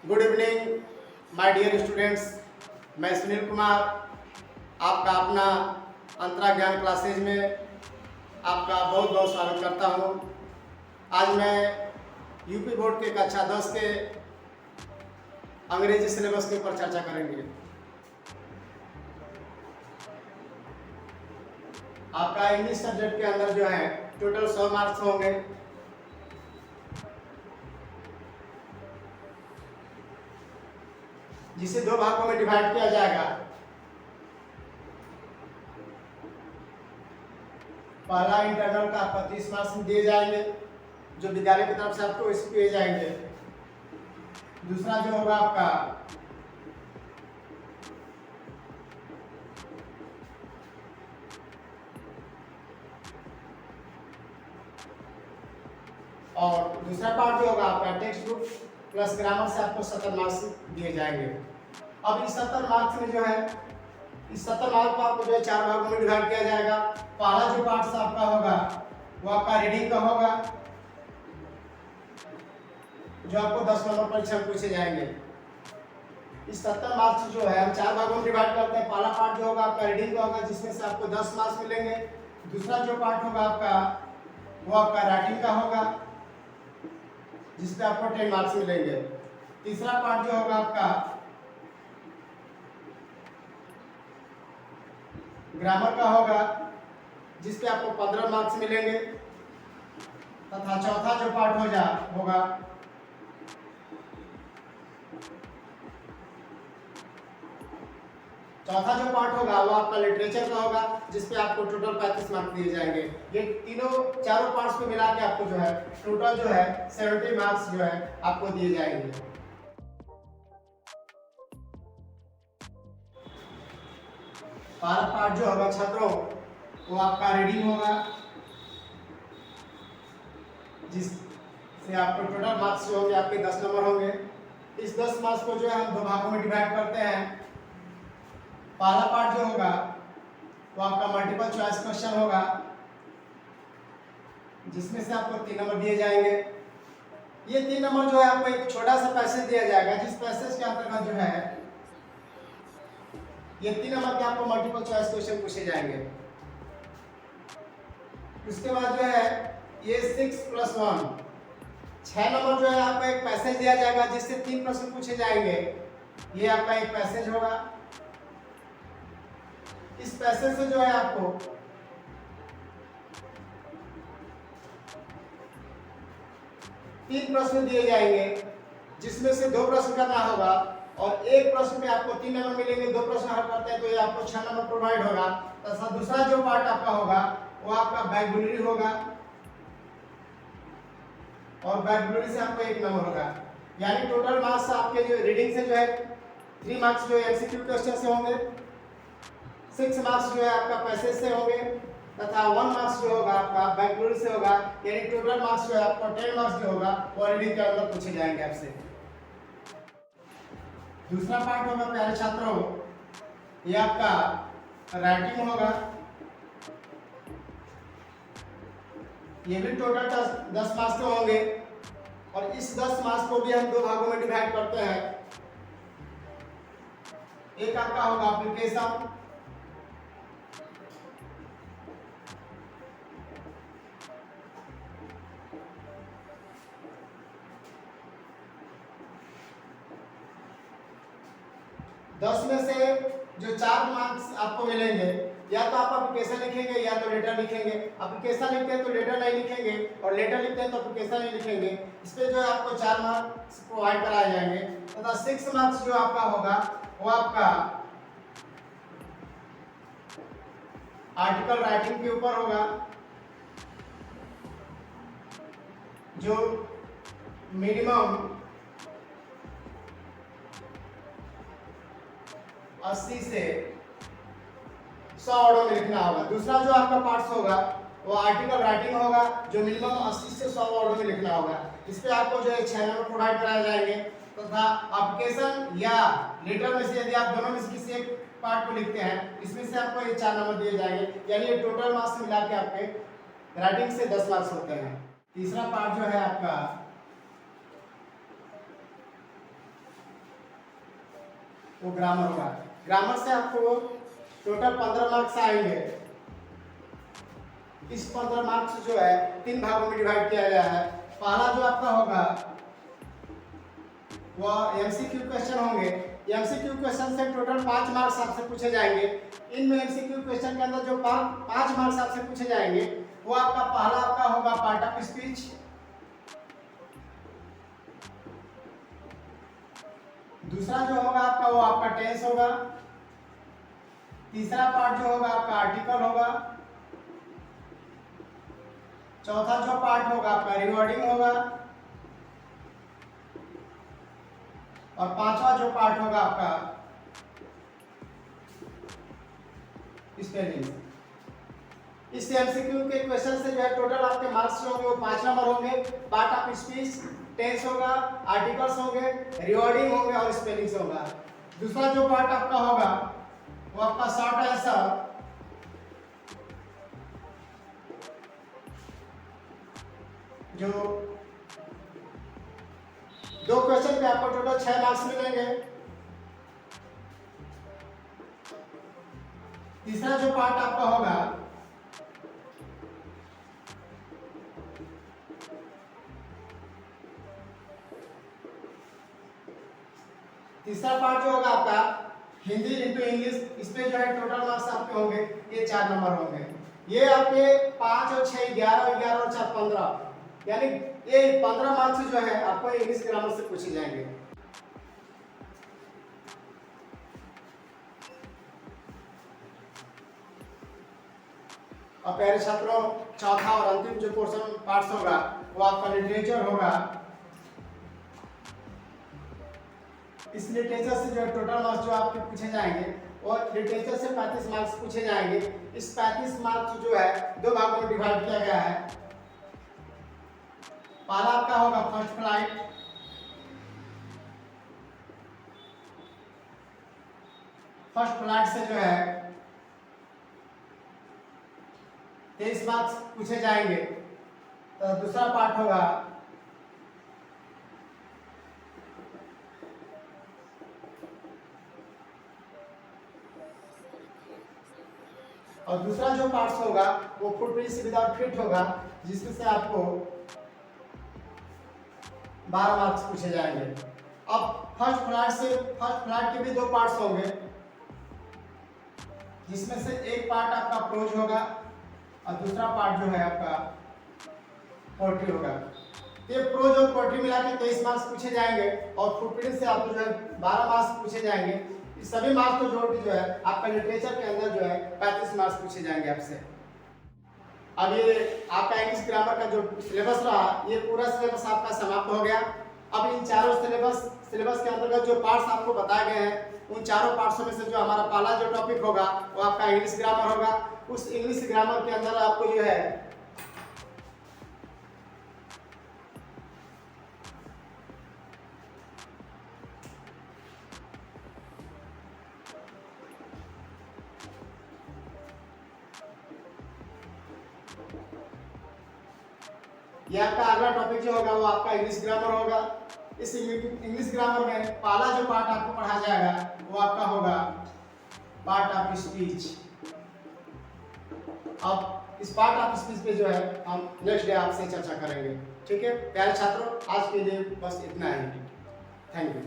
Good evening my dear students. मैं सुनील कुमार आपका अपना अंतरा ज्ञान क्लासेज में आपका बहुत बहुत स्वागत करता हूं। आज मैं यूपी बोर्ड के कक्षा 10 के अंग्रेजी सिलेबस के ऊपर चर्चा करेंगे। आपका इंग्लिश सब्जेक्ट के अंदर जो है टोटल 100 मार्क्स होंगे। जिसे दो भागों में डिवाइड किया जाएगा। पहला इंटरनल का आपका 30 मार्क्स दिए जाएंगे जो विद्यालय की तरफ से आपको इस दिए जाएंगे। दूसरा जो होगा आपका और दूसरा पार्ट जो होगा आपका टेक्स्ट बुक प्लस ग्रामर से आपको 70 मार्क्स दिए जाएंगे। अब इस 70 मार्क्स में जो है इस 70 मार्क्स को आपको जो है 4 भागों में डिवाइड किया जाएगा। पहला जो पार्ट आपका होगा वो आपका रीडिंग का होगा जो आपको 10 नंबर परीक्षा में पूछे जाएंगे। इस 70 मार्क्स जो है हम 4 भागों में डिवाइड करते हैं। पहला पार्ट जो होगा आपका रीडिंग का होगा जिसमें से आपको 10 मार्क्स मिलेंगे। दूसरा जो पार्ट होगा आपका वो आपका राइटिंग का होगा जिसपे आपको 10 मार्क्स मिलेंगे। तीसरा पार्ट जो होगा आपका ग्रामर का होगा जिसपे आपको 15 मार्क्स मिलेंगे। तथा चौथा जो पार्ट होगा चौथा जो पार्ट होगा वो आपका लिटरेचर का होगा जिसपे आपको टोटल 35 मार्क्स दिए जाएंगे। ये चारों पार्ट्स को मिला के आपको जो है टोटल जो है 70 मार्क्स जो है आपको दिए जाएंगे। पहला पार्ट जो होगा छात्रों वो आपका रीडिंग होगा जिससे आपको टोटल मार्क्स जो होंगे आपके 10 नंबर होंगे। इस 10 मार्क्स को जो है हम दो भागों में डिवाइड करते हैं। पहला पार्ट जो होगा वो आपका मल्टीपल चॉइस क्वेश्चन होगा जिसमें से आपको 3 नंबर दिए जाएंगे। ये 3 नंबर जो है आपको एक छोटा सा पैसेज दिया जाएगा जिस पैसेज के अंतर्गत जो है ये 3 नंबर के आपको मल्टीपल चॉइस क्वेश्चन पूछे जाएंगे। उसके बाद जो है ये 6+1 6 नंबर जो है आपको एक पैसेज दिया जाएगा जिससे 3 प्रश्न पूछे जाएंगे। ये आपका एक पैसेज होगा। इस पैसेज से जो है आपको तीन प्रश्न दिए जाएंगे जिसमें से 2 प्रश्न करना होगा और एक प्रश्न में आपको 3 नंबर मिलेंगे। 2 प्रश्न हल करते हैं तो ये आपको 6 नंबर प्रोवाइड होगा। तथा दूसरा जो पार्ट आपका होगा वो आपका वोकैबुलरी होगा और वोकैबुलरी से आपको 1 नंबर होगा। यानी टोटल मार्क्स आपके जो रीडिंग से जो है 3 मार्क्स जो एमसीक्यू क्वेश्चन से होंगे, 6 मार्क्स जो है आपका पैसेज से होंगे तथा 1 मार्क्स जो होगा आपका वोकैबुलरी से होगा। यानी टोटल मार्क्स जो है आपका 10 मार्क्स जो होगा वो रीडिंग के अंदर पूछे जाएंगे आपसे। दूसरा पार्ट होगा प्यारे छात्रों ये आपका राइटिंग होगा। ये भी टोटल 10 मार्क्स के होंगे और इस 10 मार्क्स को भी हम 2 भागों में डिवाइड करते हैं। एक आपका होगा एप्लीकेशन दस में से जो 4 मार्क्स आपको मिलेंगे या तो आप एप्लीकेशन लिखेंगे या तो लेटर लिखेंगे। एप्लीकेशन लिखते हैं तो लेटर नहीं लिखेंगे और लेटर लिखते हैं तो एप्लीकेशन नहीं लिखेंगे। इस पे जो है आपको 4 मार्क्स प्रोवाइड कराए जाएंगे। तथा 6 मार्क्स जो आपका होगा वो आपका आर्टिकल राइटिंग के ऊपर होगा जो मिनिमम 80 से 100 वर्डों में लिखना होगा। दूसरा जो आपका पार्ट्स होगा वो आर्टिकल राइटिंग होगा जो मिनिमम 80 से 100 वर्डों में लिखना होगा। इस पे आपको जो है 6 नंबर प्रोवाइड कराए जाएंगे। तथा एप्लीकेशन या लेटर में से यदि आप दोनों में से किसी एक पार्ट को लिखते हैं इसमें से आपको ये 4 नंबर दिए जाएंगे। यानी ये टोटल मार्क्स मिला के आपके राइटिंग से 10 मार्क्स होते हैं। तीसरा पार्ट जो है आपका वो ग्रामर होगा। ग्रामर से आपको टोटल 15 मार्क्स आएंगे। इस 15 मार्क्स जो है 3 भागों में डिवाइड किया गया है। पहला जो आपका होगा वह एमसीक्यू क्वेश्चन होंगे। एमसीक्यू क्वेश्चन से टोटल 5 मार्क्स आपसे पूछे जाएंगे। इनमें एमसीक्यू क्वेश्चन के अंदर जो 5 मार्क्स आपसे पूछे जाएंगे वो आपका पहला आपका होगा पार्ट ऑफ स्पीच, दूसरा जो होगा आपका वो आपका टेंस होगा, तीसरा पार्ट जो होगा आपका आर्टिकल होगा, चौथा जो पार्ट होगा आपका रिवर्डिंग होगा, और पांचवा जो पार्ट होगा आपका स्पेलिंग। इस एमसीक्यू के क्वेश्चन से जो है टोटल आपके मार्क्स जो होंगे वो 5 नंबर होंगे। पार्ट ऑफ स्पीच, टेंस होगा, आर्टिकल्स होंगे, रिवर्डिंग होंगे और स्पेलिंग्स होगा। दूसरा जो पार्ट आपका होगा वो आपका शॉर्ट आंसर, जो 2 क्वेश्चन पे आपको टोटल 6 मार्क्स मिलेंगे। तीसरा जो पार्ट आपका होगा तीसरा पार्ट जो होगा आपका हिंदी इंटू इंग्लिश, इस पे जो है टोटल मार्क्स आपके होंगे ये 4 नंबर होंगे। ये आपके 5 और 6 11 11 और 4 15, यानी ये 15 मार्क्स जो है आपको इंग्लिश ग्रामर से पूछे जाएंगे। और प्यारे छात्रों, चौथा और अंतिम जो पोर्शन पार्ट्स होगा वो आपका लिटरेचर होगा। इस लिटरेचर से जो टोटल मार्क्स जो आपके पूछे जाएंगे और लिटरेचर से 35 मार्क्स पूछे जाएंगे। इस 35 मार्क्स जो है 2 भागों में डिवाइड किया गया है। पहला आपका होगा फर्स्ट फ्लाइट, फर्स्ट फ्लाइट से जो है 23 मार्क्स पूछे जाएंगे। तो दूसरा पार्ट होगा और दूसरा जो पार्ट्स होगा वो फुटप्रिंट्स विदाउट फिट होगा, जिसमें से आपको 12 मार्क्स पूछे जाएंगे। अब फर्स्ट फ्लाइट के भी 2 पार्ट्स होंगे, जिसमें से एक पार्ट आपका प्रोज होगा और दूसरा पार्ट जो है आपका पोएट्री होगा। ये प्रोज और पोएट्री मिला के 23 मार्क्स पूछे जाएंगे और फुटप्रिंट से आपको जो है 12 मार्क्स पूछे जाएंगे। इस सभी मार्क्स को जोड़ के जो है आपका लिटरेचर के अंदर जो है 35 मार्क्स पूछे जाएंगे आपसे। अब ये आपका इंग्लिश ग्रामर का जो सिलेबस रहा, ये पूरा सिलेबस आपका समाप्त हो गया। अब इन चारों सिलेबस के अंतर्गत जो पार्ट्स आपको बताए गए हैं, उन चारों पार्ट्सों में से जो हमारा पहला जो टॉपिक होगा वो आपका इंग्लिश ग्रामर होगा। उस इंग्लिश ग्रामर के अंदर आपको जो है ये आपका अगला टॉपिक जो होगा वो आपका इंग्लिश ग्रामर होगा। इस इंग्लिश ग्रामर में पहला जो पार्ट आपको पढ़ा जाएगा वो आपका होगा पार्ट ऑफ स्पीच। अब इस पार्ट ऑफ स्पीच पे जो है हम नेक्स्ट डे आपसे चर्चा करेंगे। ठीक है प्यारे छात्रों, आज के लिए बस इतना ही। Thank you.